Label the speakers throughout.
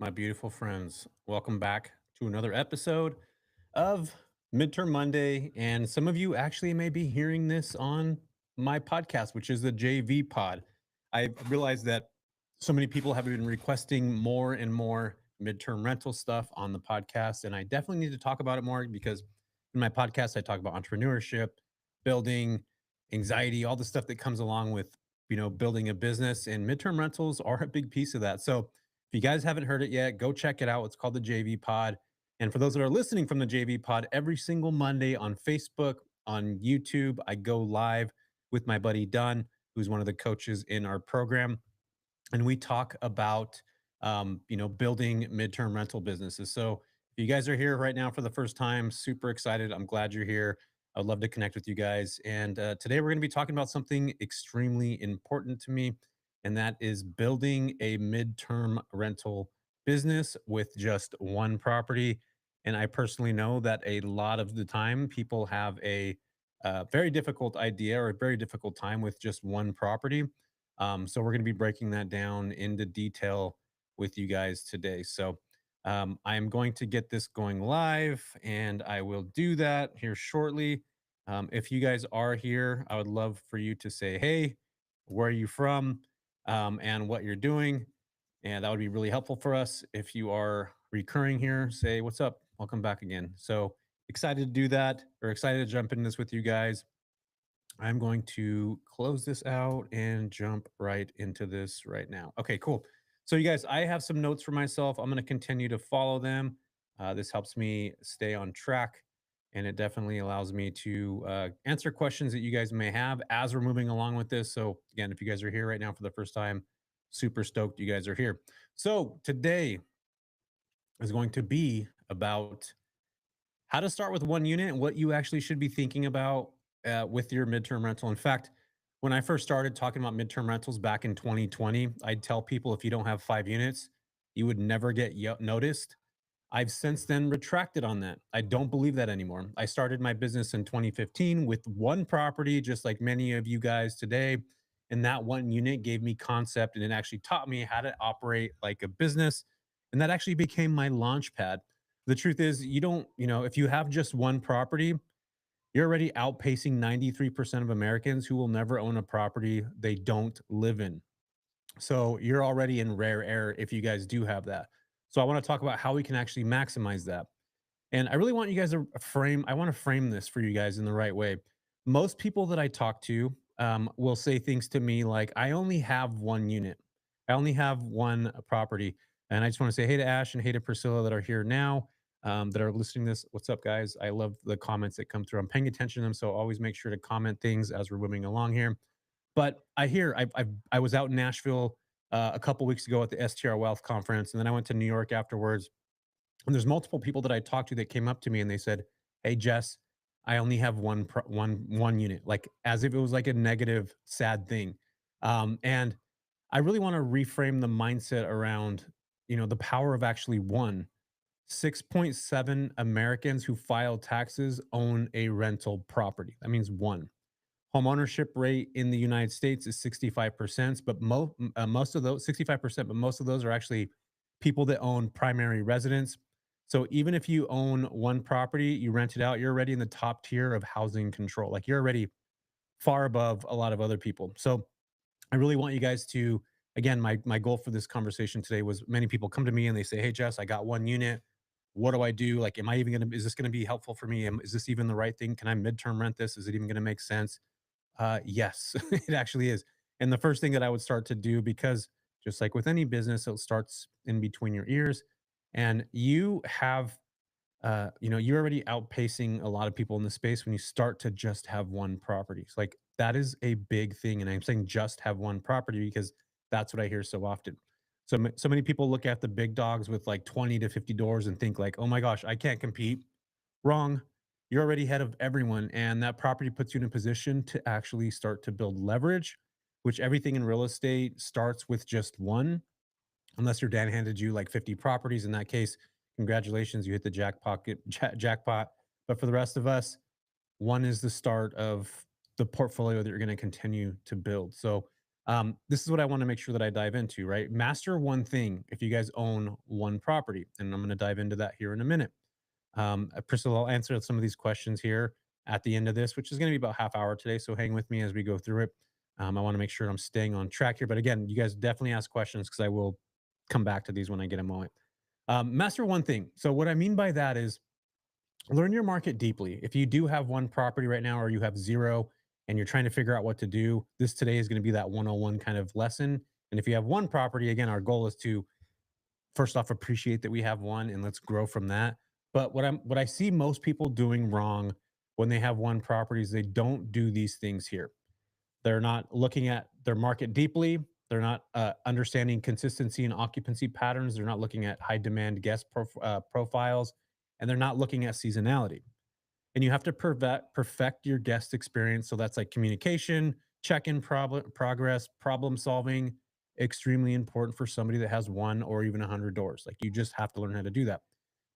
Speaker 1: my beautiful friends. Welcome back to another episode of Midterm Monday. And some of you actually may be hearing this on my podcast, which is the JV Pod. I realized that so many people have been requesting more and more midterm rental stuff on the podcast. And I definitely need to talk about it more because in my podcast, I talk about entrepreneurship, building, anxiety, all the stuff that comes along with building a business, and midterm rentals are a big piece of that. So if you guys haven't heard it yet, go check it out. It's called the JV Pod. And for those that are listening from the JV Pod, every single Monday on Facebook, on YouTube, I go live with my buddy Dunn, who's one of the coaches in our program, and we talk about building midterm rental businesses. So if you guys are here right now for the first time, super excited. I'm glad you're here. I'd love to connect with you guys. And today we're going to be talking about something extremely important to me, and that is building a midterm rental business with just one property. And I personally know that a lot of the time people have a very difficult idea or a very difficult time with just one property. So we're going to be breaking that down into detail with you guys today. So I am going to get this going live, and I will do that here shortly. If you guys are here, I would love for you to say, hey, where are you from, and what you're doing. And that would be really helpful for us. If you are recurring here, say, what's up? Welcome back again. So excited to do that, or excited to jump into this with you guys. I'm going to close this out and jump right into this right now. Okay, cool. So, you guys, I have some notes for myself. I'm going to continue to follow them. This helps me stay on track, and it definitely allows me to answer questions that you guys may have as we're moving along with this. So, again, if you guys are here right now for the first time, super stoked you guys are here. So, today is going to be about how to start with one unit and what you actually should be thinking about with your midterm rental. In fact, when I first started talking about midterm rentals back in 2020, I'd tell people if you don't have 5 units, you would never get noticed. I've since then retracted on that. I don't believe that anymore. I started my business in 2015 with one property, just like many of you guys today. And that one unit gave me concept, and it actually taught me how to operate like a business. And that actually became my launch pad. The truth is, you don't, if you have just one property, you're already outpacing 93% of Americans who will never own a property they don't live in. So you're already in rare air if you guys do have that. So I want to talk about how we can actually maximize that. And I really want you guys to I want to frame this for you guys in the right way. Most people that I talk to will say things to me like, I only have one unit, I only have one property. And I just want to say, hey to Ash and hey to Priscilla that are here now, that are listening to this. What's up, guys? I love the comments that come through. I'm paying attention to them. So always make sure to comment things as we're moving along here. But I was out in Nashville a couple weeks ago at the STR Wealth Conference, and then I went to New York afterwards. And there's multiple people that I talked to that came up to me and they said, "Hey, Jess, I only have one unit," like as if it was like a negative, sad thing. And I really want to reframe the mindset around, the power of actually one. 6.7 Americans who file taxes own a rental property. That means one. Home ownership rate in the United States is 65%, but most of those 65%, but most of those are actually people that own primary residence. So even if you own one property, you rent it out, you're already in the top tier of housing control. Like you're already far above a lot of other people. So I really want you guys to, again, my goal for this conversation today was many people come to me and they say, "Hey Jess, I got one unit. What do I do? Like, am I even gonna, is this gonna be helpful for me? Is this even the right thing? Can I midterm rent this? Is it even gonna make sense?" Yes, it actually is. And the first thing that I would start to do, because just like with any business, it starts in between your ears, and you have, you're already outpacing a lot of people in the space when you start to just have one property. So like that is a big thing, and I'm saying just have one property because that's what I hear so often. So so many people look at the big dogs with like 20 to 50 doors and think like, oh my gosh, I can't compete. Wrong. You're already ahead of everyone, and that property puts you in a position to actually start to build leverage, which everything in real estate starts with just one, unless your dad handed you like 50 properties. In that case, congratulations, you hit the jackpot. But for the rest of us, one is the start of the portfolio that you're going to continue to build. So This is what I want to make sure that I dive into, right? Master one thing if you guys own one property. And I'm going to dive into that here in a minute. Priscilla, I'll answer some of these questions here at the end of this, which is going to be about half hour today. So hang with me as we go through it. I want to make sure I'm staying on track here. But again, you guys definitely ask questions because I will come back to these when I get a moment. Master one thing. So what I mean by that is learn your market deeply. If you do have one property right now or you have zero and you're trying to figure out what to do, this today is going to be that 101 kind of lesson. And if you have one property, again, our goal is to first off appreciate that we have one and let's grow from that. But what I see most people doing wrong when they have one property is they don't do these things here. They're not looking at their market deeply. They're not understanding consistency and occupancy patterns. They're not looking at high demand profiles, and they're not looking at seasonality. And you have to perfect your guest experience. So that's like communication, check-in progress, problem solving. Extremely important for somebody that has one or even 100 doors. Like you just have to learn how to do that.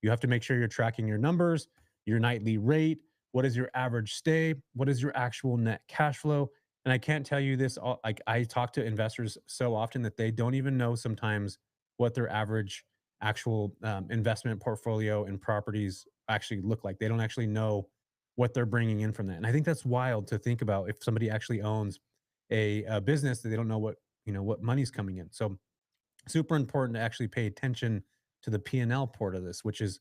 Speaker 1: You have to make sure you're tracking your numbers, your nightly rate. What is your average stay? What is your actual net cash flow? And I can't tell you this. Like I talk to investors so often that they don't even know sometimes what their average actual investment portfolio and properties actually look like. They don't actually know what they're bringing in from that. And I think that's wild to think about if somebody actually owns a business that they don't know what money's coming in. So super important to actually pay attention to the P&L port of this, which is,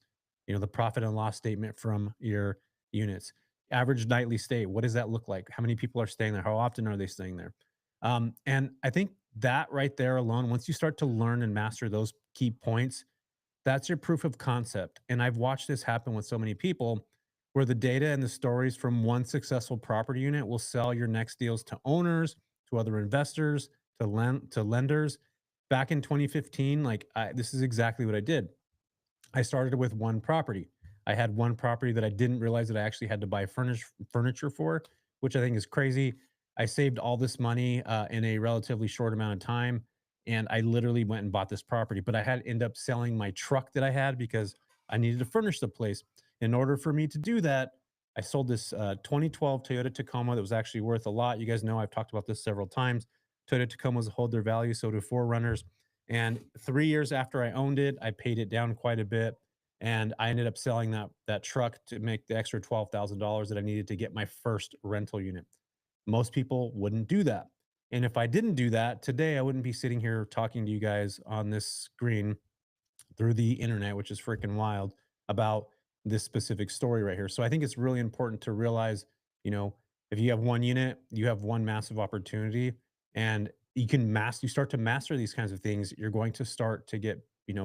Speaker 1: the profit and loss statement from your units. Average nightly stay, what does that look like? How many people are staying there? How often are they staying there? And I think that right there alone, once you start to learn and master those key points, that's your proof of concept. And I've watched this happen with so many people where the data and the stories from one successful property unit will sell your next deals to owners, to other investors, to lenders. Back in 2015, this is exactly what I did. I started with one property. I had one property that I didn't realize that I actually had to buy furniture for, which I think is crazy. I saved all this money in a relatively short amount of time, and I literally went and bought this property. But I had to end up selling my truck that I had because I needed to furnish the place. In order for me to do that, I sold this 2012 Toyota Tacoma that was actually worth a lot. You guys know I've talked about this several times. Toyota Tacomas hold their value, so do Forerunners. And 3 years after I owned it, I paid it down quite a bit, and I ended up selling that truck to make the extra $12,000 that I needed to get my first rental unit. Most people wouldn't do that. And if I didn't do that, today I wouldn't be sitting here talking to you guys on this screen through the internet, which is freaking wild, about this specific story right here. So I think it's really important to realize, you know, if you have one unit, you have one massive opportunity, and you start to master these kinds of things. You're going to start to get,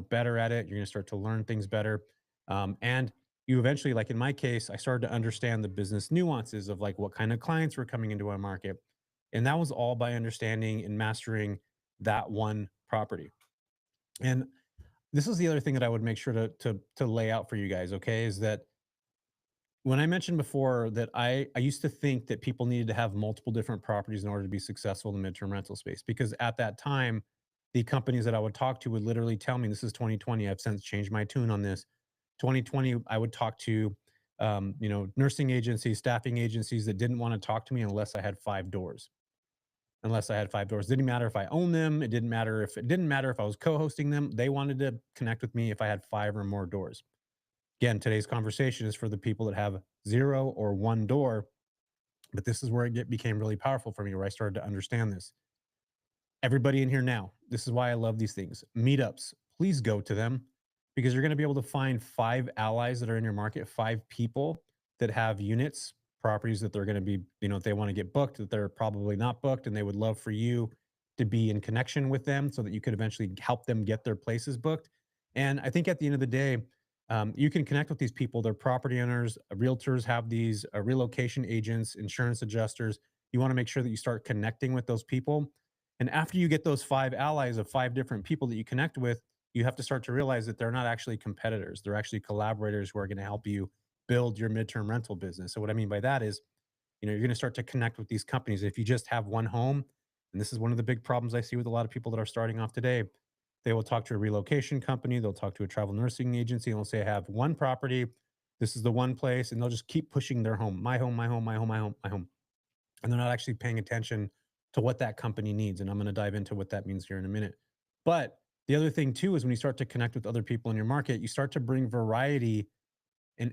Speaker 1: better at it. You're going to start to learn things better. And you eventually, like in my case, I started to understand the business nuances of like what kind of clients were coming into our market. And that was all by understanding and mastering that one property. And this is the other thing that I would make sure to lay out for you guys, okay? Is that when I mentioned before that I used to think that people needed to have multiple different properties in order to be successful in the midterm rental space, because at that time, the companies that I would talk to would literally tell me, this is 2020. I've since changed my tune on this. 2020, I would talk to nursing agencies, staffing agencies that didn't want to talk to me unless I had 5 doors. Unless I had 5 doors. Didn't matter if I owned them. It didn't matter if I was co-hosting them. They wanted to connect with me if I had 5 or more doors. Again, today's conversation is for the people that have 0 or 1 door, but this is where became really powerful for me, where I started to understand this. Everybody in here now, this is why I love these things. Meetups, please go to them, because you're going to be able to find 5 allies that are in your market, 5 people that have units, properties that they're going to be, if they want to get booked, that they're probably not booked, and they would love for you to be in connection with them so that you could eventually help them get their places booked. And I think at the end of the day, you can connect with these people. They're property owners, realtors have these, relocation agents, insurance adjusters. You want to make sure that you start connecting with those people. And after you get those 5 allies of 5 different people that you connect with, you have to start to realize that they're not actually competitors. They're actually collaborators who are going to help you build your midterm rental business. So what I mean by that is, you're going to start to connect with these companies. If you just have one home, and this is one of the big problems I see with a lot of people that are starting off today, they will talk to a relocation company, they'll talk to a travel nursing agency, and they'll say, I have one property, this is the one place, and they'll just keep pushing their home, my home, my home, my home, my home, my home. And they're not actually paying attention to what that company needs. And I'm going to dive into what that means here in a minute. But the other thing too is when you start to connect with other people in your market, you start to bring variety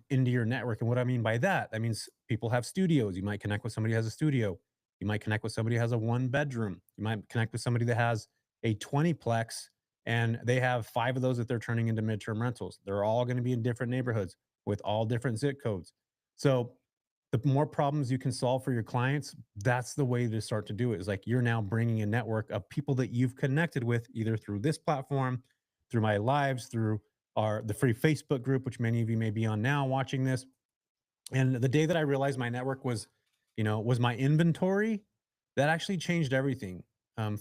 Speaker 1: into your network. And what I mean by that, that means people have studios. You might connect with somebody who has a studio. You might connect with somebody who has a one bedroom. You might connect with somebody that has a 20-plex and they have five of those that they're turning into midterm rentals. They're all going to be in different neighborhoods with all different zip codes. So the more problems you can solve for your clients, that's the way to start to do it. Is like you're now bringing a network of people that you've connected with either through this platform, through my lives, through the free Facebook group, which many of you may be on now watching this. And the day that I realized my network was, was my inventory, that actually changed everything.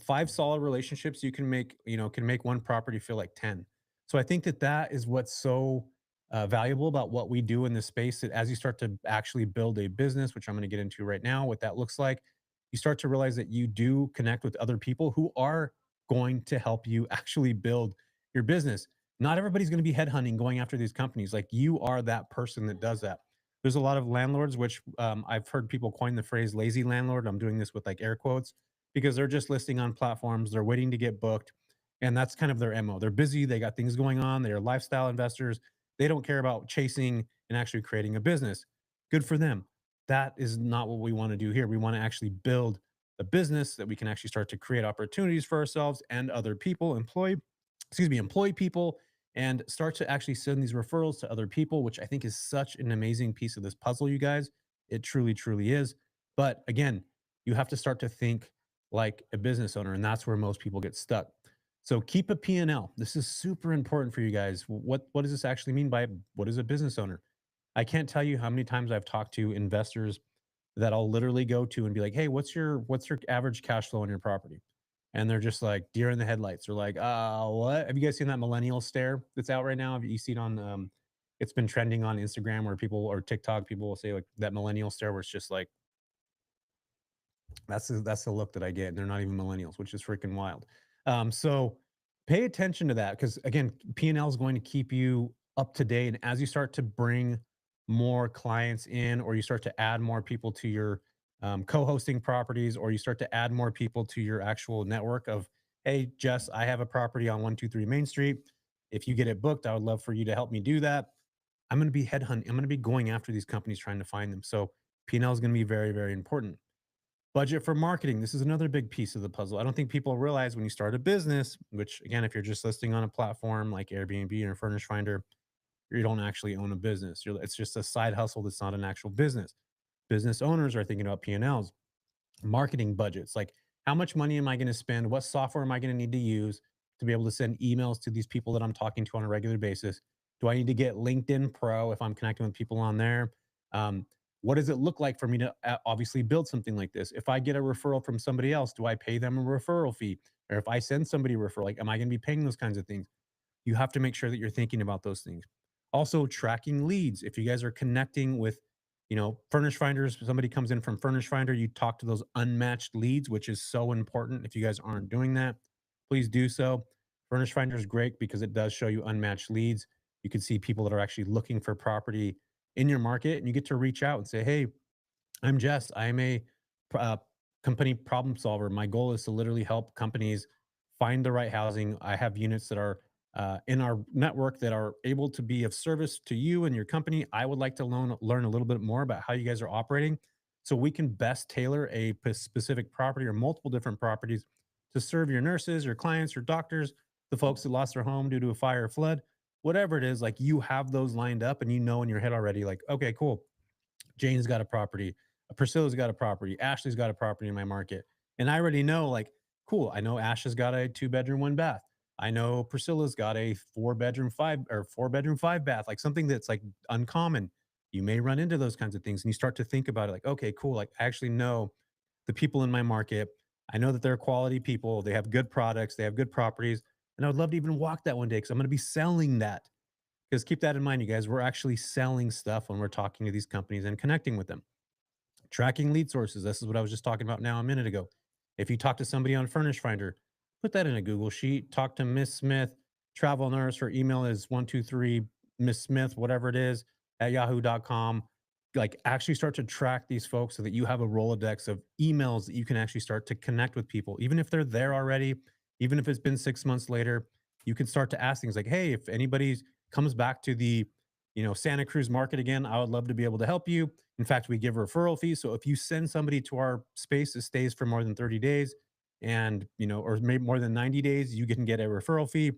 Speaker 1: Five solid relationships you can make, can make one property feel like 10. So I think that that is what's so valuable about what we do in this space. That as you start to actually build a business, which I'm going to get into right now, what that looks like, you start to realize that you do connect with other people who are going to help you actually build your business. Not everybody's going to be headhunting, going after these companies. Like you are that person that does that. There's a lot of landlords, which I've heard people coin the phrase lazy landlord. I'm doing this with like air quotes because they're just listing on platforms. They're waiting to get booked. And that's kind of their MO. They're busy. They got things going on. They're lifestyle investors. They don't care about chasing and actually creating a business. Good for them. That is not what we want to do here. We want to actually build a business that we can actually start to create opportunities for ourselves and other people, employ people and start to actually send these referrals to other people, which I think is such an amazing piece of this puzzle, you guys. It truly, truly is. But again, you have to start to think like a business owner, and that's where most people get stuck. So keep a P&L. This is super important for you guys. What does this actually mean by what is a business owner? I can't tell you how many times I've talked to investors that I'll literally go to and be like, "Hey, what's your average cash flow on your property?" And they're just like deer in the headlights. They're like, what? Have you guys seen that millennial stare that's out right now? Have you seen on it's been trending on Instagram where people or TikTok, people will say like that millennial stare where it's just like that's the look that I get. And they're not even millennials, which is freaking wild. So pay attention to that because again, P&L is going to keep you up to date. And as you start to bring more clients in, or you start to add more people to your co-hosting properties, or you start to add more people to your actual network of, hey, Jess, I have a property on 123 Main Street. If you get it booked, I would love for you to help me do that. I'm going to be headhunting. I'm going to be going after these companies trying to find them. So P&L is going to be very, very important. Budget for marketing. This is another big piece of the puzzle. I don't think people realize when you start a business, which again, if you're just listing on a platform like Airbnb or Furnish Finder, you don't actually own a business. It's just a side hustle that's not an actual business. Business owners are thinking about P&Ls, marketing budgets. Like, how much money am I going to spend? What software am I going to need to use to be able to send emails to these people that I'm talking to on a regular basis? Do I need to get LinkedIn Pro if I'm connecting with people on there? Um, what does it look like for me to obviously build something like this? If I get a referral from somebody else, do I pay them a referral fee? Or if I send somebody a referral, like, am I going to be paying those kinds of things? You have to make sure that you're thinking about those things. Also, tracking leads. If you guys are connecting with, Furnish Finders, somebody comes in from Furnish Finder, you talk to those unmatched leads, which is so important. If you guys aren't doing that, please do so. Furnish Finder is great because it does show you unmatched leads. You can see people that are actually looking for property in your market, and you get to reach out and say, "Hey, I'm Jess. I'm a uh, company problem solver. My goal is to literally help companies find the right housing. I have units that are in our network that are able to be of service to you and your company. I would like to learn a little bit more about how you guys are operating so we can best tailor a specific property or multiple different properties to serve your nurses, your clients, your doctors, the folks that lost their home due to a fire or flood, whatever it is. Like you have those lined up and you know in your head already, like, okay, cool. Jane's got a property, Priscilla's got a property, Ashley's got a property in my market. And I already know, like, cool, I know Ash has got a 2 bedroom, 1 bath. I know Priscilla's got a 4 bedroom, 5 bath, like something that's like uncommon. You may run into those kinds of things and you start to think about it like, okay, cool. Like, I actually know the people in my market. I know that they're quality people. They have good products, they have good properties. And I would love to even walk that one day because I'm going to be selling that. Because keep that in mind, you guys, we're actually selling stuff when we're talking to these companies and connecting with them. Tracking lead sources. This is what I was just talking about now a minute ago. If you talk to somebody on Furnish Finder, put that in a Google sheet. Talk to Miss Smith, travel nurse. Her email is 123 Miss Smith, whatever it is, at yahoo.com. like actually start to track these folks so that you have a Rolodex of emails that you can actually start to connect with people, even if they're there already, even if it's been 6 months later. You can start to ask things like, hey, if anybody comes back to the Santa Cruz market again, I would love to be able to help you. In fact, we give referral fees. So if you send somebody to our space that stays for more than 30 days and or maybe more than 90 days, you can get a referral fee.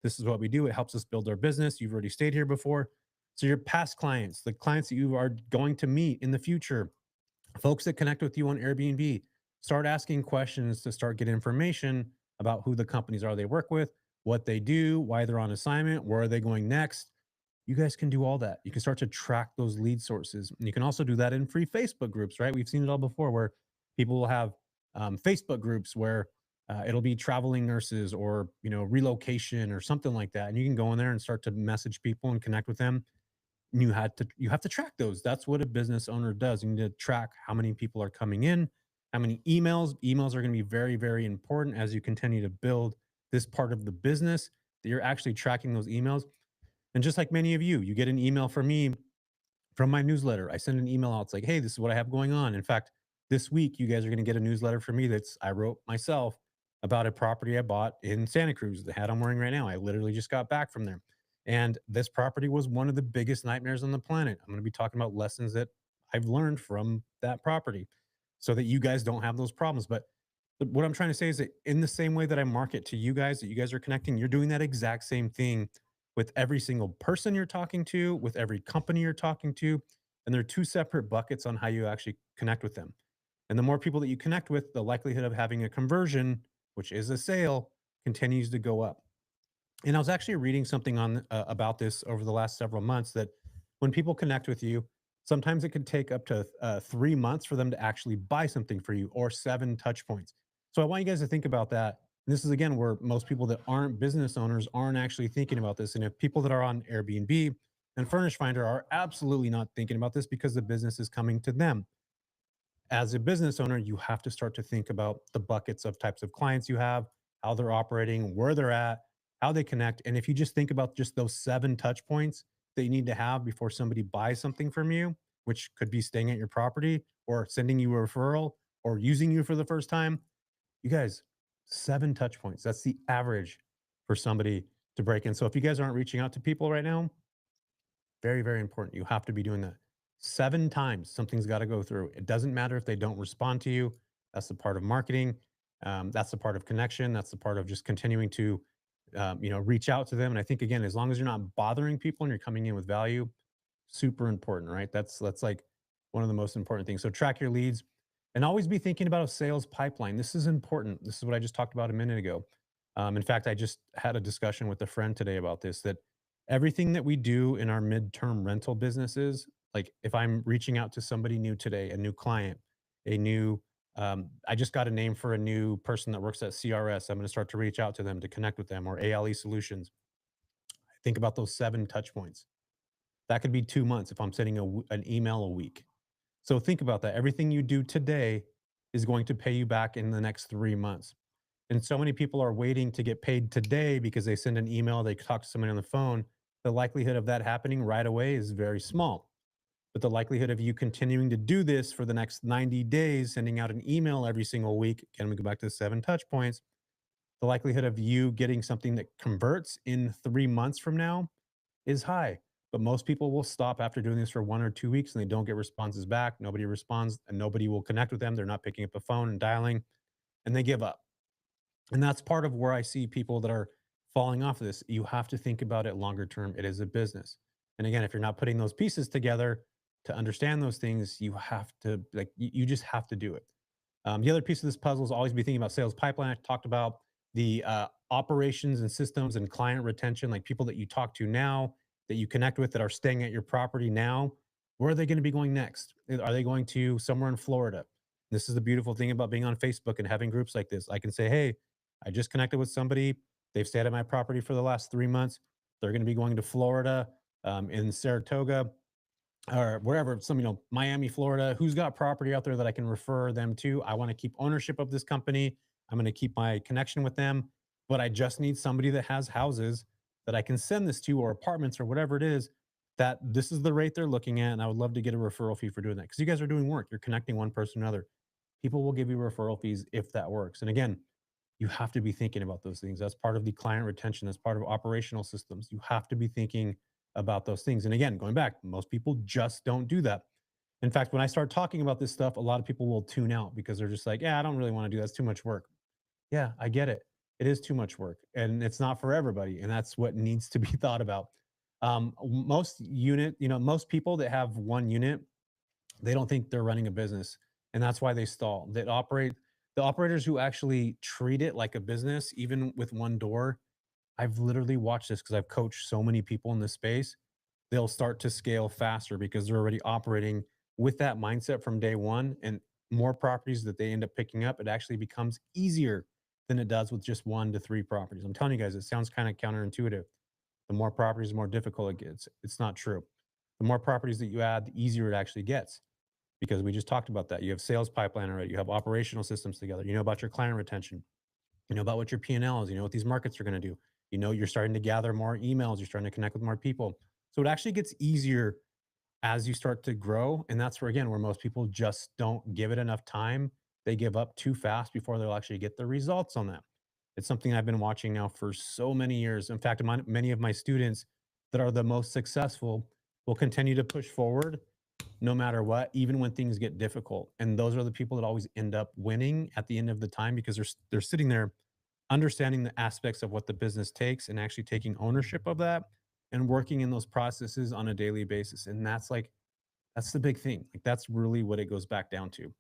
Speaker 1: This is what we do. It helps us build our business. You've already stayed here before. So your past clients, the clients that you are going to meet in the future, folks that connect with you on Airbnb, start asking questions to start getting information about who the companies are they work with, what they do, why they're on assignment, where are they going next. You guys can do all that. You can start to track those lead sources. And you can also do that in free Facebook groups, right? We've seen it all before where people will have Facebook groups where it'll be traveling nurses or relocation or something like that, and you can go in there and start to message people and connect with them. You have to track those. That's what a business owner does. You need to track how many people are coming in, how many emails are going to be very, very important as you continue to build this part of the business, that you're actually tracking those emails. And just like many of you, you get an email from me from my newsletter. I send an email out. It's like, hey, this is what I have going on. In fact, this week you guys are going to get a newsletter from me that's I wrote myself about a property I bought in Santa Cruz, the hat I'm wearing right now. I literally just got back from there. And this property was one of the biggest nightmares on the planet. I'm going to be talking about lessons that I've learned from that property so that you guys don't have those problems. But what I'm trying to say is that in the same way that I market to you guys, that you guys are connecting, you're doing that exact same thing with every single person you're talking to, with every company you're talking to. And there are two separate buckets on how you actually connect with them. And the more people that you connect with, the likelihood of having a conversion, which is a sale, continues to go up. And I was actually reading something on about this over the last several months that when people connect with you, sometimes it could take up to 3 months for them to actually buy something for you, or 7 touch points. So I want you guys to think about that. And this is again where most people that aren't business owners aren't actually thinking about this. And if people that are on Airbnb and Furnish Finder are absolutely not thinking about this because the business is coming to them, as a business owner, you have to start to think about the buckets of types of clients you have, how they're operating, where they're at, how they connect. And if you just think about just those 7 touch points that you need to have before somebody buys something from you, which could be staying at your property or sending you a referral or using you for the first time, you guys, 7 touch points. That's the average for somebody to break in. So if you guys aren't reaching out to people right now, very, very important. You have to be doing that 7 times. Something's got to go through. It doesn't matter if they don't respond to you. That's the part of marketing. That's the part of connection. That's the part of just continuing to, reach out to them. And I think again, as long as you're not bothering people and you're coming in with value, super important, right? That's like one of the most important things. So track your leads and always be thinking about a sales pipeline. This is important. This is what I just talked about a minute ago. In fact, I just had a discussion with a friend today about this, that everything that we do in our midterm rental businesses, like if I'm reaching out to somebody new today, a new client, a new, I just got a name for a new person that works at CRS. I'm going to start to reach out to them to connect with them, or ALE Solutions. Think about those 7 touch points. That could be 2 months if I'm sending an email a week. So think about that. Everything you do today is going to pay you back in the next 3 months. And so many people are waiting to get paid today because they send an email, they talk to somebody on the phone. The likelihood of that happening right away is very small. But the likelihood of you continuing to do this for the next 90 days, sending out an email every single week, again, we go back to the 7 touch points, the likelihood of you getting something that converts in 3 months from now is high. But most people will stop after doing this for 1 or 2 weeks and they don't get responses back. Nobody responds and nobody will connect with them. They're not picking up the phone and dialing, and they give up. And that's part of where I see people that are falling off of this. You have to think about it longer term. It is a business. And again, if you're not putting those pieces together to understand those things, you have to, like, you just have to do it. The other piece of this puzzle is always be thinking about sales pipeline. I talked about the operations and systems and client retention, like people that you talk to now, that you connect with, that are staying at your property now. Where are they going to be going next? Are they going to somewhere in Florida? This is the beautiful thing about being on Facebook and having groups like this. I can say, hey, I just connected with somebody. They've stayed at my property for the last 3 months. They're going to be going to Florida, in Saratoga, or wherever, Miami, Florida. Who's got property out there that I can refer them to? I want to keep ownership of this company. I'm going to keep my connection with them, but I just need somebody that has houses that I can send this to, or apartments, or whatever it is. that this is the rate they're looking at, and I would love to get a referral fee for doing that because you guys are doing work. You're connecting one person to another. People will give you referral fees if that works. And again, you have to be thinking about those things. That's part of the client retention. That's part of operational systems. You have to be thinking about those things. And again, going back, most people just don't do that. In fact, when I start talking about this stuff, a lot of people will tune out because they're just like, yeah, I don't really want to do that. It's too much work. Yeah, I get it. It is too much work and it's not for everybody. And that's what needs to be thought about. Most people that have one unit, they don't think they're running a business. And that's why they stall. The operators who actually treat it like a business, even with one door, I've literally watched this because I've coached so many people in this space. They'll start to scale faster because they're already operating with that mindset from day one. And more properties that they end up picking up, it actually becomes easier than it does with just 1 to 3 properties. I'm telling you guys, it sounds kind of counterintuitive. The more properties, the more difficult it gets. It's not true. The more properties that you add, the easier it actually gets because we just talked about that. You have sales pipeline already. You have operational systems together. You know about your client retention. You know about what your P&L is. You know what these markets are going to do. You know, you're starting to gather more emails. You're starting to connect with more people. So it actually gets easier as you start to grow. And that's where, again, where most people just don't give it enough time. They give up too fast before they'll actually get the results on that. It's something I've been watching now for so many years. In fact, many of my students that are the most successful will continue to push forward no matter what, even when things get difficult. And those are the people that always end up winning at the end of the time because they're sitting there understanding the aspects of what the business takes and actually taking ownership of that and working in those processes on a daily basis. And that's the big thing. Like that's really what it goes back down to.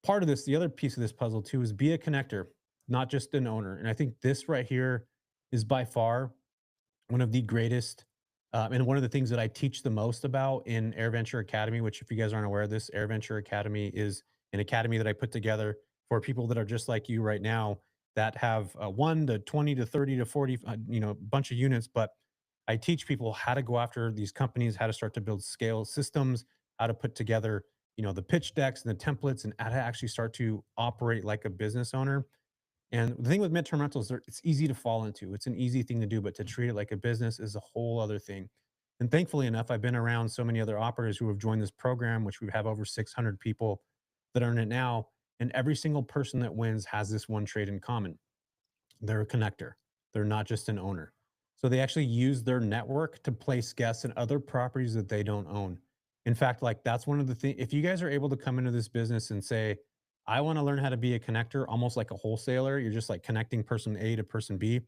Speaker 1: Part of this, the other piece of this puzzle too, is be a connector, not just an owner. And I think this right here is by far one of the greatest and one of the things that I teach the most about in Air Venture Academy, which if you guys aren't aware of this, Air Venture Academy is an academy that I put together for people that are just like you right now that have 1 to 20 to 30 to 40, bunch of units. But I teach people how to go after these companies, how to start to build scale systems, how to put together, the pitch decks and the templates and how to actually start to operate like a business owner. And the thing with midterm rentals, it's easy to fall into. It's an easy thing to do, but to treat it like a business is a whole other thing. And thankfully enough, I've been around so many other operators who have joined this program, which we have over 600 people that are in it now. And every single person that wins has this one trait in common. They're a connector. They're not just an owner. So they actually use their network to place guests in other properties that they don't own. In fact, like that's one of the things, if you guys are able to come into this business and say, I want to learn how to be a connector, almost like a wholesaler, you're just like connecting person A to person B,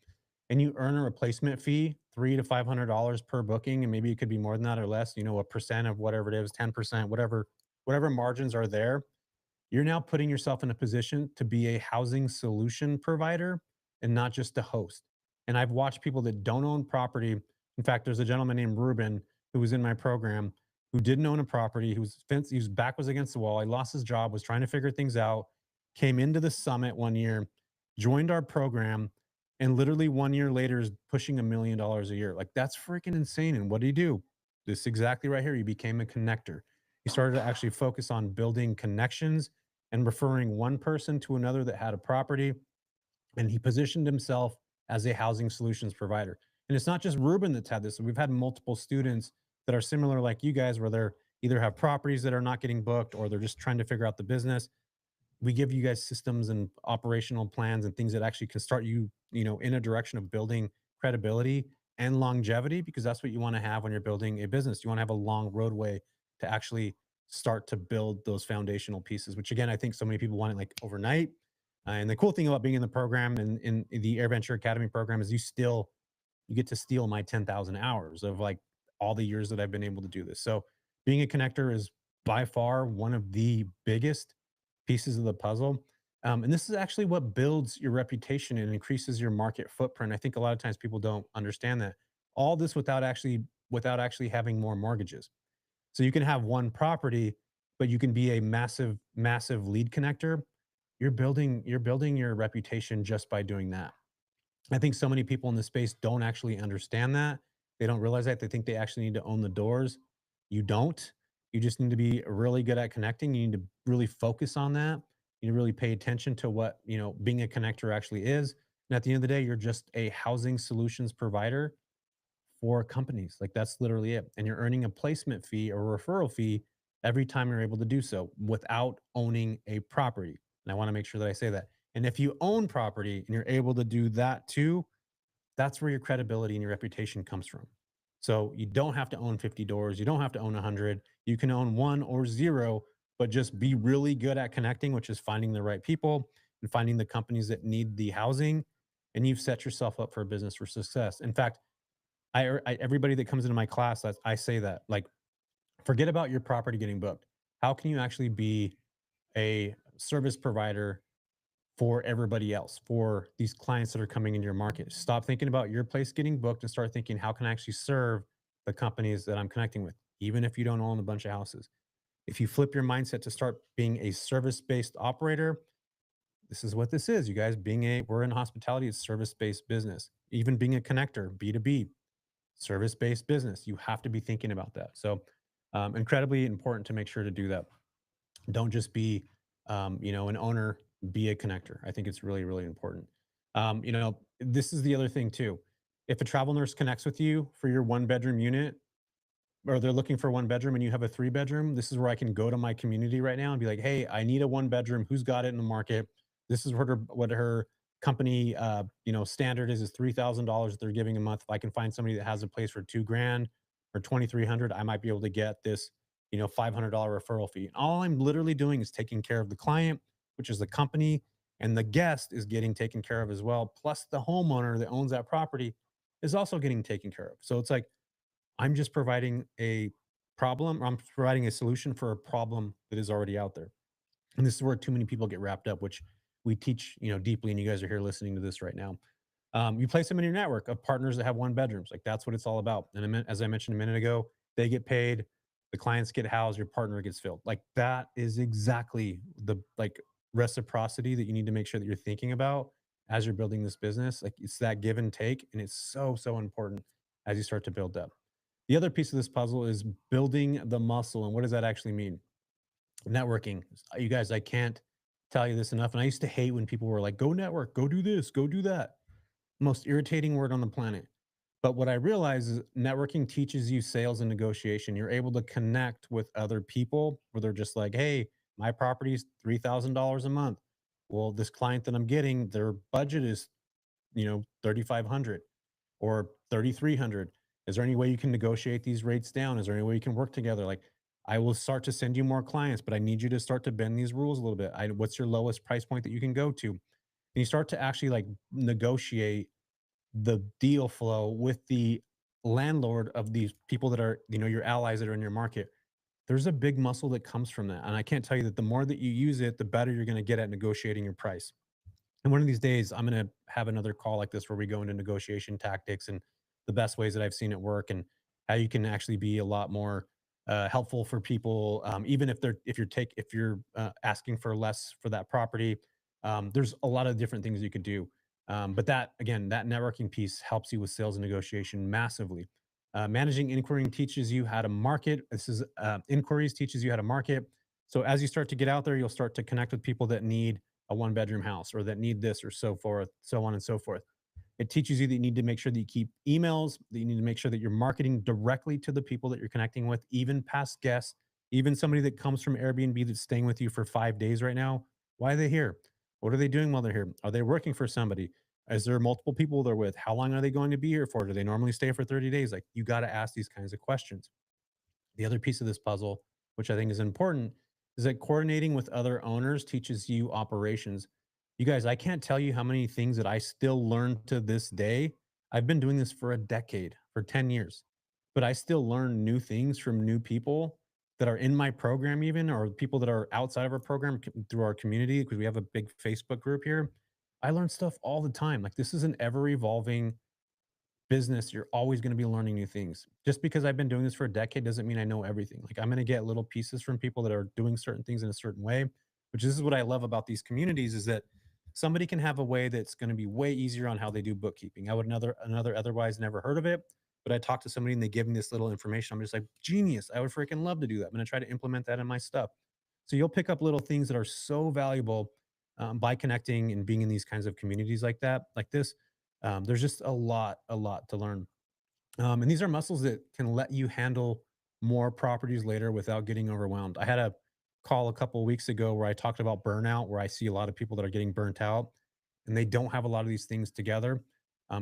Speaker 1: and you earn a replacement fee, $300 to $500 per booking, and maybe it could be more than that or less, a percent of whatever it is, 10%, whatever margins are there, you're now putting yourself in a position to be a housing solution provider and not just a host. And I've watched people that don't own property. In fact, there's a gentleman named Ruben who was in my program who didn't own a property. His back was against the wall. He lost his job, was trying to figure things out, came into the summit one year, joined our program, and literally 1 year later is pushing $1 million a year. Like that's freaking insane. And what did he do? This exactly right here. He became a connector. He started to actually focus on building connections and referring one person to another that had a property. And he positioned himself as a housing solutions provider. And it's not just Ruben that's had this. We've had multiple students that are similar like you guys, where they're either have properties that are not getting booked or they're just trying to figure out the business. We give you guys systems and operational plans and things that actually can start you, in a direction of building credibility and longevity, because that's what you want to have when you're building a business. You want to have a long roadway to actually start to build those foundational pieces, which again, I think so many people want it like overnight. And the cool thing about being in the program and in the Air Venture Academy program is you get to steal my 10,000 hours of like all the years that I've been able to do this. So being a connector is by far one of the biggest pieces of the puzzle. And this is actually what builds your reputation and increases your market footprint. I think a lot of times people don't understand that. All this without actually having more mortgages. So you can have one property, but you can be a massive, massive lead connector. You're building your reputation just by doing that. I think so many people in this space don't actually understand that. They don't realize that. They think they actually need to own the doors. You don't. You just need to be really good at connecting. You need to really focus on that. You need to really pay attention to what, being a connector actually is. And at the end of the day, you're just a housing solutions provider for companies. Like that's literally it. And you're earning a placement fee or referral fee every time you're able to do so without owning a property. And I want to make sure that I say that. And if you own property and you're able to do that too, that's where your credibility and your reputation comes from. So you don't have to own 50 doors. You don't have to own 100. You can own one or zero, but just be really good at connecting, which is finding the right people and finding the companies that need the housing. And you've set yourself up for a business for success. In fact, everybody that comes into my class, I say that like, forget about your property getting booked. How can you actually be a service provider for everybody else, for these clients that are coming into your market? Stop thinking about your place getting booked and start thinking, how can I actually serve the companies that I'm connecting with, even if you don't own a bunch of houses? If you flip your mindset to start being a service based operator, this is what this is, you guys. We're in hospitality, it's service based business. Even being a connector, B2B, service based business. You have to be thinking about that. So, incredibly important to make sure to do that. Don't just be, an owner, be a connector. I think it's really, really important. This is the other thing too. If a travel nurse connects with you for your 1 bedroom unit, or they're looking for 1 bedroom and you have a 3 bedroom, this is where I can go to my community right now and be like, hey, I need a 1 bedroom. Who's got it in the market? This is what her company standard is $3,000 that they're giving a month. If I can find somebody that has a place for 2 grand or 2,300, I might be able to get this, $500 referral fee. And all I'm literally doing is taking care of the client, which is the company, and the guest is getting taken care of as well. Plus the homeowner that owns that property is also getting taken care of. So it's like, I'm just providing a problem, or I'm providing a solution for a problem that is already out there. And this is where too many people get wrapped up, which we teach, deeply. And you guys are here listening to this right now. You place them in your network of partners that have 1 bedrooms. Like that's what it's all about. And as I mentioned a minute ago, they get paid, the clients get housed, your partner gets filled. Like that is exactly the like reciprocity that you need to make sure that you're thinking about as you're building this business. Like it's that give and take. And it's so, so important as you start to build up. The other piece of this puzzle is building the muscle. And what does that actually mean? Networking. You guys, I can't tell you this enough. And I used to hate when people were like, go network, go do this, go do that. Most irritating word on the planet. But what I realize is networking teaches you sales and negotiation. You're able to connect with other people where they're just like, hey, my property's $3,000 a month. Well, this client that I'm getting, their budget is, 3,500 or 3,300. Is there any way you can negotiate these rates down? Is there any way you can work together? Like, I will start to send you more clients, but I need you to start to bend these rules a little bit. What's your lowest price point that you can go to? And you start to actually like negotiate the deal flow with the landlord of these people that are, your allies that are in your market. There's a big muscle that comes from that. And I can't tell you that the more that you use it, the better you're going to get at negotiating your price. And one of these days, I'm going to have another call like this where we go into negotiation tactics and the best ways that I've seen it work and how you can actually be a lot more helpful for people, even if you're asking for less for that property. There's a lot of different things you could do, but that again, that networking piece helps you with sales and negotiation massively. Managing inquiry teaches you how to market. This is inquiries teaches you how to market. So as you start to get out there, you'll start to connect with people that need a 1 bedroom house or that need this or so forth, so on and so forth. It teaches you that you need to make sure that you keep emails, that you need to make sure that you're marketing directly to the people that you're connecting with, even past guests, even somebody that comes from Airbnb that's staying with you for 5 days right now. Why are they here? What are they doing while they're here? Are they working for somebody? Is there multiple people they're with? How long are they going to be here for? Do they normally stay for 30 days? Like you got to ask these kinds of questions. The other piece of this puzzle, which I think is important, is that coordinating with other owners teaches you operations. You guys, I can't tell you how many things that I still learn to this day. I've been doing this for a decade, for 10 years, but I still learn new things from new people that are in my program, even, or people that are outside of our program through our community, because we have a big Facebook group here. I learn stuff all the time. Like this is an ever evolving business. You're always going to be learning new things. Just because I've been doing this for a decade doesn't mean I know everything. Like I'm going to get little pieces from people that are doing certain things in a certain way, which this is what I love about these communities is that somebody can have a way that's going to be way easier on how they do bookkeeping. I would another otherwise never heard of it, but I talked to somebody and they give me this little information. I'm just like, genius. I would freaking love to do that. I'm going to try to implement that in my stuff. So you'll pick up little things that are so valuable by connecting and being in these kinds of communities like that, like this. There's just a lot to learn. And these are muscles that can let you handle more properties later without getting overwhelmed. I had a call a couple of weeks ago where I talked about burnout, where I see a lot of people that are getting burnt out and they don't have a lot of these things together.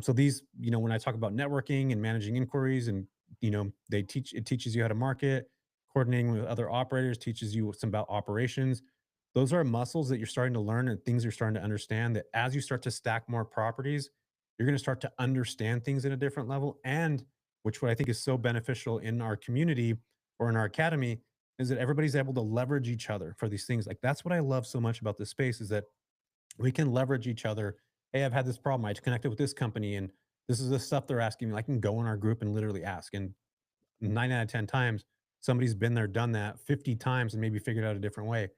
Speaker 1: So these, when I talk about networking and managing inquiries and, it teaches you how to market, coordinating with other operators, teaches you some about operations. Those are muscles that you're starting to learn and things you're starting to understand that as you start to stack more properties, you're going to start to understand things at a different level. And which what I think is so beneficial in our community or in our academy is that everybody's able to leverage each other for these things. Like that's what I love so much about this space is that we can leverage each other. Hey, I've had this problem. I connected with this company and this is the stuff they're asking me. I can go in our group and literally ask. And 9 out of 10 times, somebody's been there, done that 50 times and maybe figured out a different way.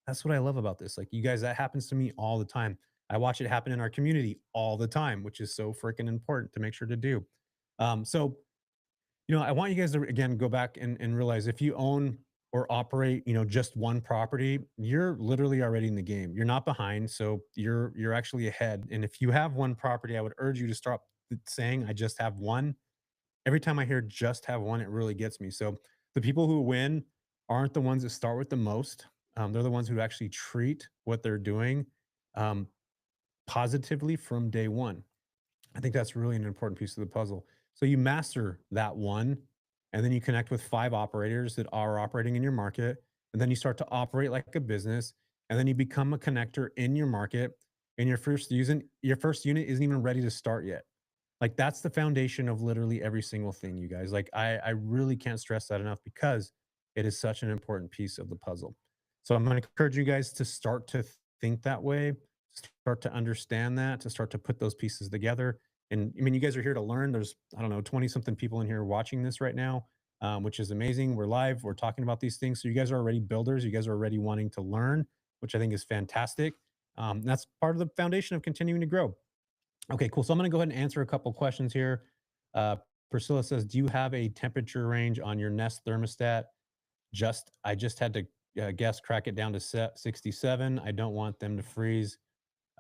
Speaker 1: That's what I love about this. Like you guys, that happens to me all the time. I watch it happen in our community all the time, which is so freaking important to make sure to do. So I want you guys to again go back and realize if you own or operate, just one property, you're literally already in the game. You're not behind, so you're actually ahead. And if you have one property, I would urge you to stop saying I just have one. Every time I hear just have one, it really gets me. So the people who win aren't the ones that start with the most. They're the ones who actually treat what they're doing um, positively from day one. I think that's really an important piece of the puzzle. So you master that one, and then you connect with 5 operators that are operating in your market, and then you start to operate like a business, and then you become a connector in your market, and your first unit isn't even ready to start yet. Like, that's the foundation of literally every single thing, you guys. Like, I really can't stress that enough because it is such an important piece of the puzzle. So I'm gonna encourage you guys to start to think that way, start to understand that, to start to put those pieces together. And I mean, you guys are here to learn. There's, I don't know, 20 something people in here watching this right now, which is amazing. We're live, we're talking about these things. So you guys are already builders, you guys are already wanting to learn, which I think is fantastic. That's part of the foundation of continuing to grow. Okay, cool. So I'm going to go ahead and answer a couple questions here. Uh, Priscilla says, "Do you have a temperature range on your Nest thermostat? I just had to guess, crack it down to 67. I don't want them to freeze.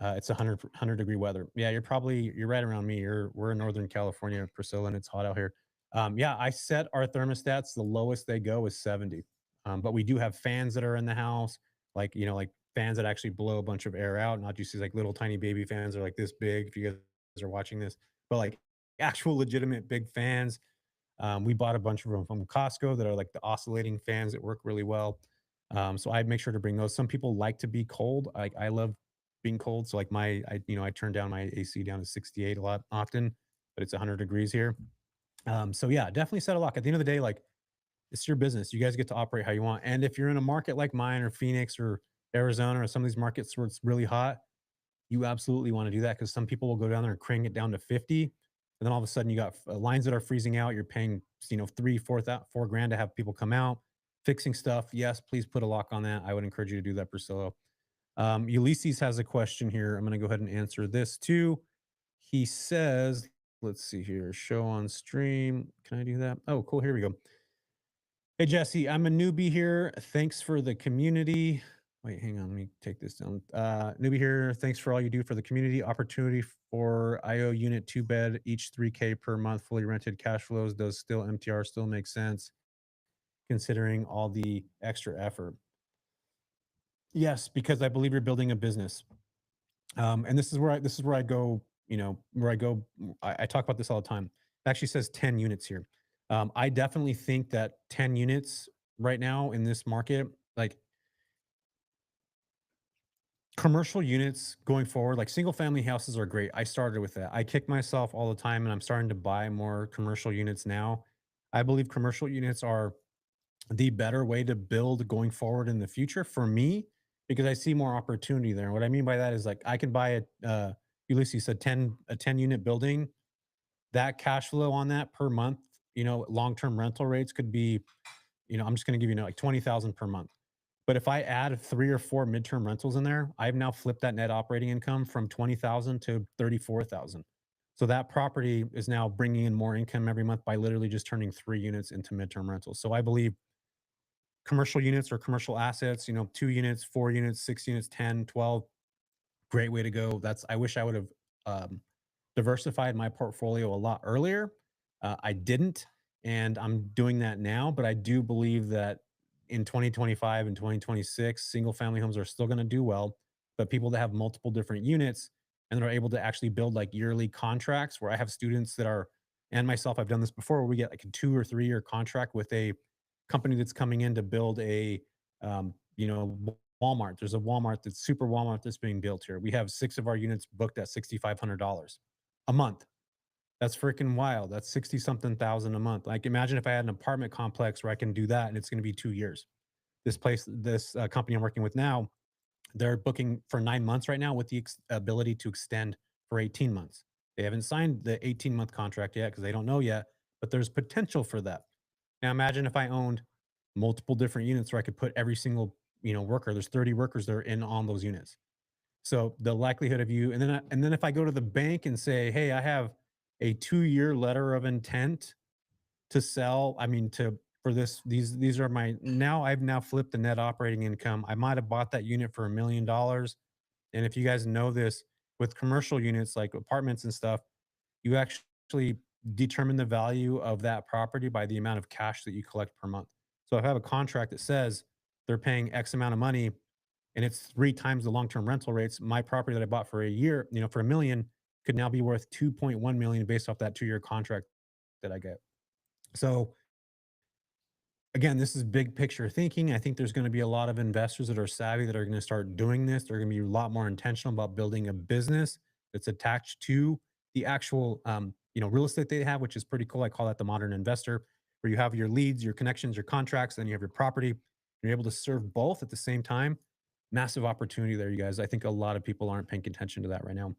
Speaker 1: It's 100-degree weather. Yeah, you're right around me. We're in Northern California, Priscilla, and it's hot out here. Yeah, I set our thermostats. The lowest they go is 70. But we do have fans that are in the house, like fans that actually blow a bunch of air out, not just these like little tiny baby fans are like this big. If you guys are watching this, but like actual legitimate big fans. We bought a bunch of them from Costco that are like the oscillating fans that work really well. So I make sure to bring those. Some people like to be cold. I love being cold. So like I turn down my AC down to 68 a lot often, but it's 100 degrees here. So yeah, definitely set a lock. At the end of the day, like it's your business. You guys get to operate how you want. And if you're in a market like mine or Phoenix or Arizona or some of these markets where it's really hot, you absolutely want to do that because some people will go down there and crank it down to 50. And then all of a sudden you got lines that are freezing out. You're paying, three, 4 grand to have people come out fixing stuff. Yes, please put a lock on that. I would encourage you to do that, Priscilla. Ulysses has a question here. I'm going to go ahead and answer this too. He says, let's see here, show on stream. Can I do that? Oh, cool. Here we go. Hey, Jesse, I'm a newbie here. Thanks for the community. Wait, hang on. Let me take this down. Newbie here. Thanks for all you do for the community. Opportunity for IO unit 2 bed, each 3K per month, fully rented cash flows. Does still MTR still make sense considering all the extra effort? Yes, because I believe you're building a business. And this is where I go, where I go. I talk about this all the time. It actually says 10 units here. I definitely think that 10 units right now in this market, like commercial units going forward, like single family houses are great. I started with that. I kick myself all the time and I'm starting to buy more commercial units now. I believe commercial units are the better way to build going forward in the future for me because I see more opportunity there. What I mean by that is like I can buy Ulysses said 10 unit building. That cash flow on that per month, long-term rental rates could be, I'm just going to give like 20,000 per month. But if I add 3 or 4 midterm rentals in there, I've now flipped that net operating income from 20,000 to 34,000. So that property is now bringing in more income every month by literally just turning 3 units into midterm rentals. So I believe commercial units or commercial assets, 2 units, 4 units, 6 units, 10, 12, great way to go. I wish I would have um, diversified my portfolio a lot earlier. I didn't, and I'm doing that now. But I do believe that in 2025 and 2026, single family homes are still going to do well. But people that have multiple different units and that are able to actually build like yearly contracts, where I have students that are, and myself, I've done this before, where we get like a 2 or 3 year contract with a company that's coming in to build a, Walmart. There's a Walmart that's super Walmart that's being built here. We have 6 of our units booked at $6,500 a month. That's freaking wild. That's 60 something thousand a month. Like, imagine if I had an apartment complex where I can do that and it's going to be 2 years. This company I'm working with now, they're booking for 9 months right now with the ability to extend for 18 months. They haven't signed the 18-month contract yet because they don't know yet, but there's potential for that. Now, imagine if I owned multiple different units where I could put every single, worker. There's 30 workers that are in on those units. So the likelihood of you, and then if I go to the bank and say, "Hey, I have a 2 year letter of intent to sell," I mean, to for this, these are my, now I've now flipped the net operating income. I might have bought that unit for $1 million. And if you guys know this, with commercial units like apartments and stuff, you actually determine the value of that property by the amount of cash that you collect per month. So if I have a contract that says they're paying X amount of money and it's 3 times the long-term rental rates, my property that I bought for a year, for a million, could now be worth 2.1 million based off that 2 year contract that I get. So again, this is big picture thinking. I think there's going to be a lot of investors that are savvy that are going to start doing this. They're going to be a lot more intentional about building a business that's attached to the actual, real estate they have, which is pretty cool. I call that the modern investor, where you have your leads, your connections, your contracts, then you have your property. You're able to serve both at the same time. Massive opportunity there, you guys. I think a lot of people aren't paying attention to that right now.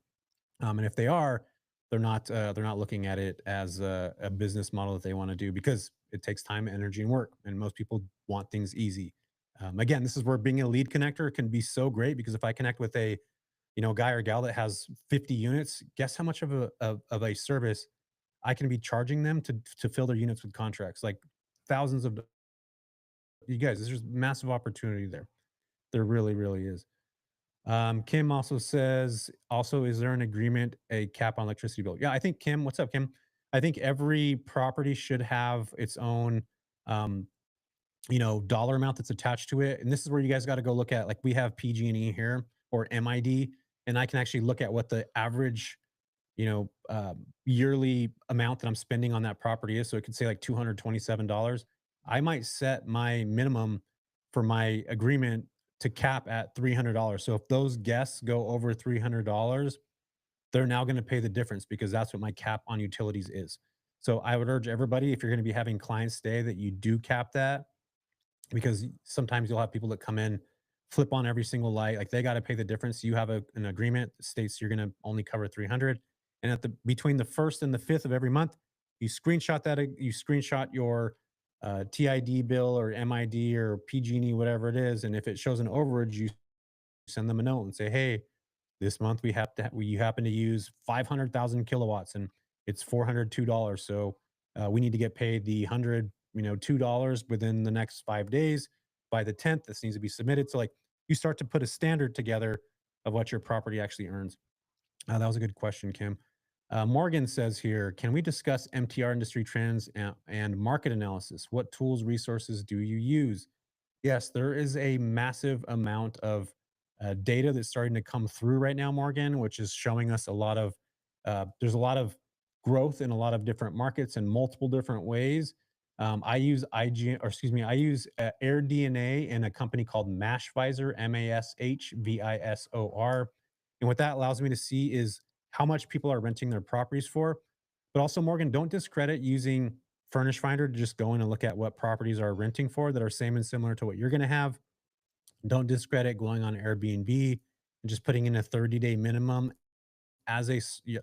Speaker 1: And if they are, they're not looking at it as a business model that they want to do, because it takes time, energy, and work, and most people want things easy. Again, this is where being a lead connector can be so great, because if I connect with a, guy or gal that has 50 units, guess how much of a service I can be charging them to fill their units with contracts, like thousands of, you guys. There's just massive opportunity there. There really, really is. Kim also says, also, is there an agreement, a cap on electricity bill? Yeah, I think Kim, what's up, Kim? I think every property should have its own, um, dollar amount that's attached to it. And this is where you guys got to go look at, like, we have PG&E here, or MID, and I can actually look at what the average, yearly amount that I'm spending on that property is. So it could say like $227. I might set my minimum for my agreement to cap at $300. So if those guests go over $300, they're now going to pay the difference, because that's what my cap on utilities is. So I would urge everybody, if you're going to be having clients stay, that you do cap that, because sometimes you'll have people that come in, flip on every single light, like they got to pay the difference. You have an agreement that states you're going to only cover 300, and at the between the first and the fifth of every month, you screenshot your TID bill or MID or PG&E, whatever it is, and if it shows an overage, you send them a note and say, "Hey, this month we happen to use 500,000 kilowatts and it's $402. So we need to get paid the $202 within the next 5 days. By the 10th, this needs to be submitted." So, like, you start to put a standard together of what your property actually earns. That was a good question, Kim. Morgan says here, can we discuss MTR industry trends and market analysis? What tools, resources do you use? Yes, there is a massive amount of data that's starting to come through right now, Morgan, which is showing us a lot of, there's a lot of growth in a lot of different markets in multiple different ways. I use I use AirDNA and a company called Mashvisor, Mashvisor. And what that allows me to see is how much people are renting their properties for. But also, Morgan, don't discredit using Furnish Finder to just go in and look at what properties are renting for that are same and similar to what you're going to have. Don't discredit going on Airbnb and just putting in a 30-day minimum as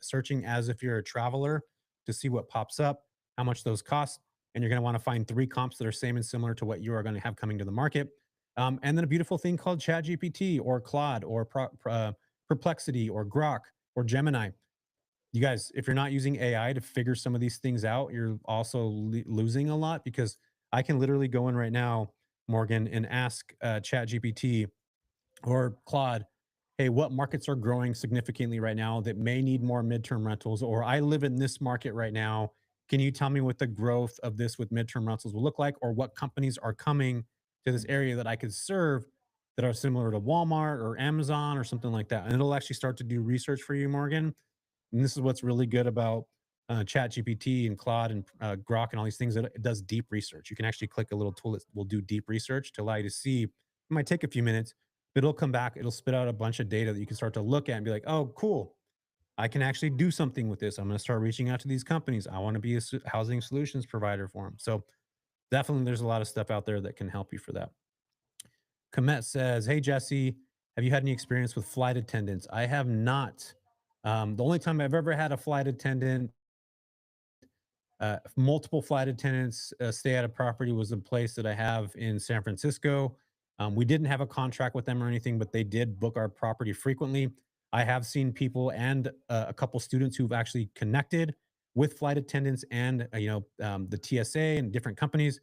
Speaker 1: searching as if you're a traveler, to see what pops up, how much those cost, and you're going to want to find 3 comps that are same and similar to what you are going to have coming to the market. And then a beautiful thing called ChatGPT or Claude or Perplexity or Grok or Gemini. You guys, if you're not using AI to figure some of these things out, you're also losing a lot, because I can literally go in right now, Morgan, and ask ChatGPT or Claude, "Hey, what markets are growing significantly right now that may need more midterm rentals?" Or, "I live in this market right now Can you tell me what the growth of this with midterm rentals will look like, or what companies are coming to this area that I could serve that are similar to Walmart or Amazon or something like that? And it'll actually start to do research for you, Morgan. And this is what's really good about Chat GPT and Claude and Grok and all these things. That it does deep research. You can actually click a little tool that will do deep research to allow you to see. It might take a few minutes, but it'll come back. It'll spit out a bunch of data that you can start to look at and be like, oh, cool. I can actually do something with this. I'm going to start reaching out to these companies. I want to be a housing solutions provider for them. So definitely there's a lot of stuff out there that can help you for that. Komet says, hey, Jesse, have you had any experience with flight attendants? I have not. The only time I've ever had a flight attendant, multiple flight attendants stay at a property was a place that I have in San Francisco. We didn't have a contract with them or anything, but they did book our property frequently. I have seen people and a couple students who've actually connected with flight attendants and the TSA and different companies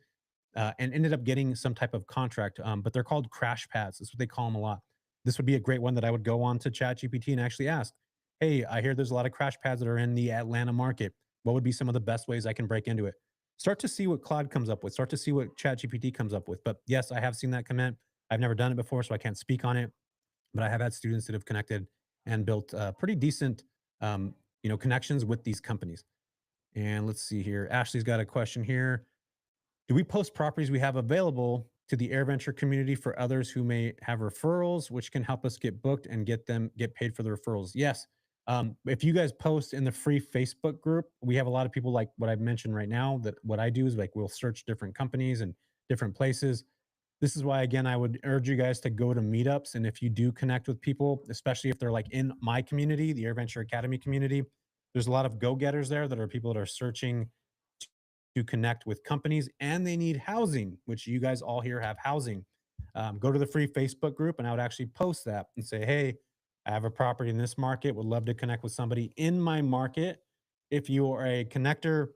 Speaker 1: and ended up getting some type of contract. But they're called crash pads. That's what they call them a lot. This would be a great one that I would go on to ChatGPT and actually ask, hey, I hear there's a lot of crash pads that are in the Atlanta market. What would be some of the best ways I can break into it? Start to see what Claude comes up with. Start to see what ChatGPT comes up with. But yes, I have seen that comment. I've never done it before, so I can't speak on it. But I have had students that have connected and built pretty decent, connections with these companies. And let's see here. Ashley's got a question here. Do we post properties we have available to the AirVenture community for others who may have referrals, which can help us get booked and get paid for the referrals? Yes. If you guys post in the free Facebook group, we have a lot of people like what I've mentioned right now. That what I do is like we'll search different companies and different places. This is why, again, I would urge you guys to go to meetups. And if you do connect with people, especially if they're like in my community, the AirVenture Academy community, there's a lot of go-getters there that are people that are searching to connect with companies and they need housing, which you guys all here have housing. Go to the free Facebook group and I would actually post that and say, hey, I have a property in this market, would love to connect with somebody in my market. If you are a connector,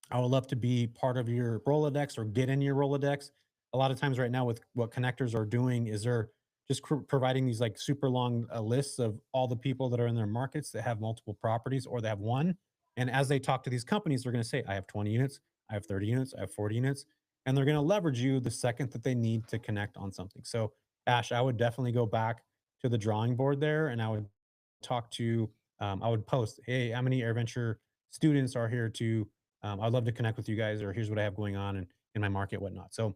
Speaker 1: I would love to be part of your Rolodex or get in your Rolodex. A lot of times right now with what connectors are doing is they're just providing these like super long lists of all the people that are in their markets that have multiple properties or they have one. And as they talk to these companies, they're going to say, I have 20 units, I have 30 units, I have 40 units. And they're going to leverage you the second that they need to connect on something. So, Ash, I would definitely go back to the drawing board there and I would talk to, I would post, hey, how many AirVenture students are here to I'd love to connect with you guys, or here's what I have going on in my market, whatnot. So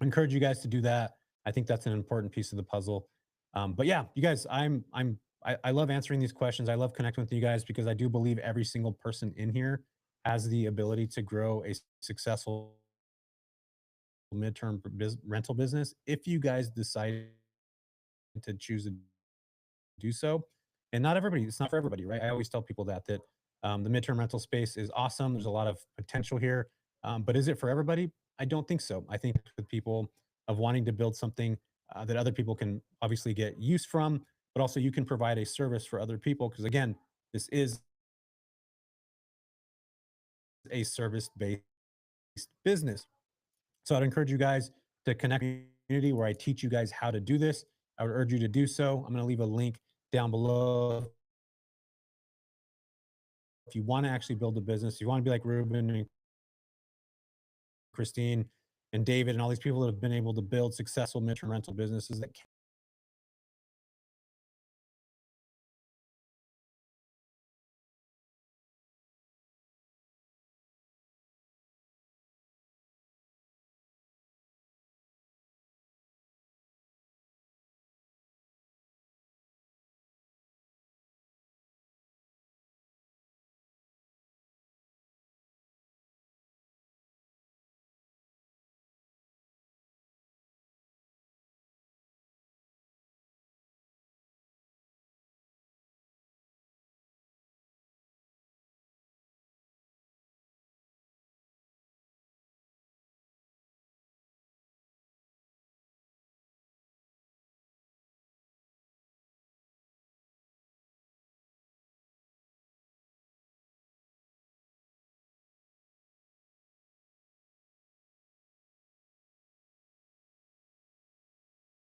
Speaker 1: I encourage you guys to do that. I think that's an important piece of the puzzle. But yeah, you guys, I love answering these questions. I love connecting with you guys because I do believe every single person in here has the ability to grow a successful midterm rental business if you guys decide to choose to do so. And not everybody, it's not for everybody, right? I always tell people that the midterm rental space is awesome. There's a lot of potential here. But is it for everybody? I don't think so. I think with people of wanting to build something that other people can obviously get use from, but also you can provide a service for other people. Because again, this is a service based business. So I'd encourage you guys to connect with the community where I teach you guys how to do this. I would urge you to do so. I'm going to leave a link down below. If you want to actually build a business, you want to be like Ruben and Christine and David and all these people that have been able to build successful midterm rental businesses that